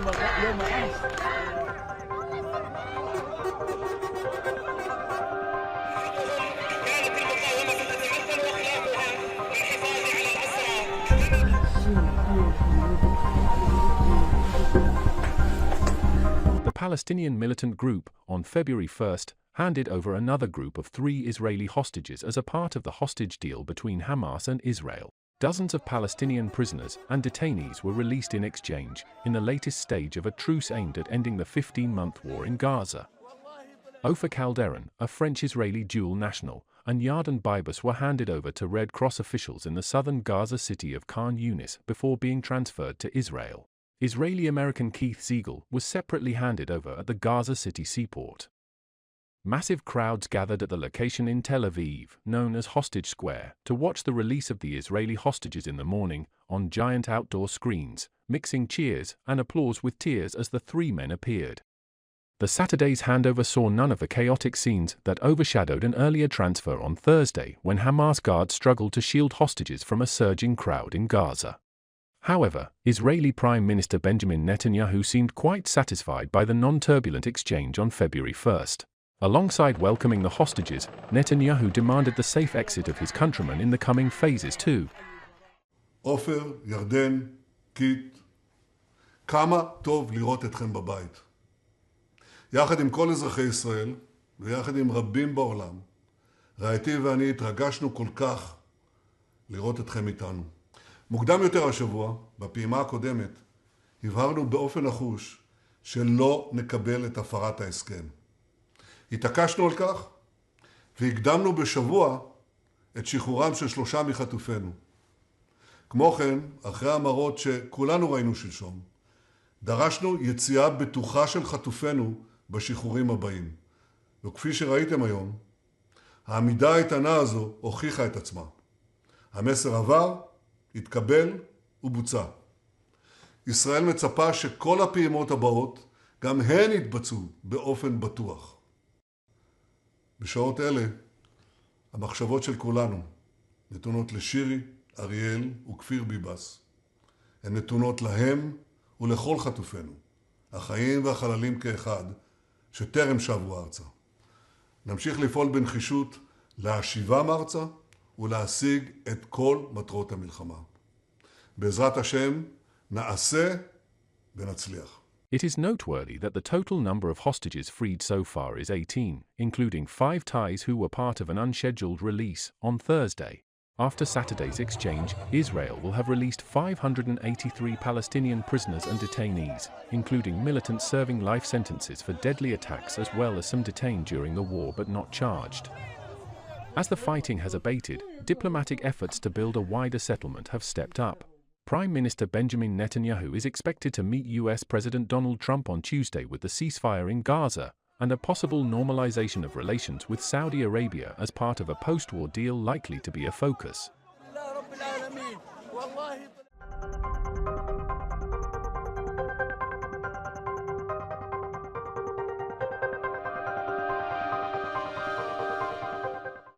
The Palestinian militant group, on February 1st, handed over another group of 3 Israeli hostages as a part of the hostage deal between Hamas and Israel. Dozens of Palestinian prisoners and detainees were released in exchange, in the latest stage of a truce aimed at ending the 15-month war in Gaza. Ofer Calderon, a French-Israeli dual national, and Yarden Bibas were handed over to Red Cross officials in the southern Gaza city of Khan Yunis before being transferred to Israel. Israeli-American Keith Siegel was separately handed over at the Gaza City seaport. Massive crowds gathered at the location in Tel Aviv, known as Hostage Square, to watch the release of the Israeli hostages in the morning, on giant outdoor screens, mixing cheers and applause with tears as the 3 men appeared. The Saturday's handover saw none of the chaotic scenes that overshadowed an earlier transfer on Thursday when Hamas guards struggled to shield hostages from a surging crowd in Gaza. However, Israeli Prime Minister Benjamin Netanyahu seemed quite satisfied by the non-turbulent exchange on February 1st. Alongside welcoming the hostages, Netanyahu demanded the safe exit of his countrymen in the coming phases too. עופר, ירדן, קיט, כמה טוב לראות אתכם בבית. יחד עם כל אזרחי ישראל, ויחד עם רבים בעולם, רעייתי ואני התרגשנו כל כך לראות אתכם איתנו. מוקדם יותר השבוע, בפעימה הקודמת, הבהרנו באופן נחוש שלא נקבל את הפרת ההסכם. התעקשנו על כך, והקדמנו בשבוע את שחרורם של 3 מחטופינו. כמו כן, אחרי המראות שכולנו ראינו שלשום, דרשנו יציאה בטוחה של חטופינו בשחרורים הבאים. וכפי שראיתם היום, העמידה האיתנה הזו הוכיחה את עצמה. המסר עבר, התקבל ובוצע. ישראל מצפה שכל הפעימות הבאות גם הן יתבצעו באופן בטוח. בשעות אלה, המחשבות של כולנו נתונות לשירי, אריאל וכפיר ביבס. הן נתונות להם ולכל חטופינו, החיים והחללים כאחד, שטרם שבו ארצה. נמשיך לפעול בנחישות להשיבם ארצה ולהשיג את כל מטרות המלחמה. בעזרת השם, נעשה ונצליח. It is noteworthy that the total number of hostages freed so far is 18, including 5 Thais who were part of an unscheduled release on Thursday. After Saturday's exchange, Israel will have released 583 Palestinian prisoners and detainees, including militants serving life sentences for deadly attacks as well as some detained during the war but not charged. As the fighting has abated, diplomatic efforts to build a wider settlement have stepped up. Prime Minister Benjamin Netanyahu is expected to meet US President Donald Trump on Tuesday with the ceasefire in Gaza and a possible normalization of relations with Saudi Arabia as part of a post-war deal likely to be a focus.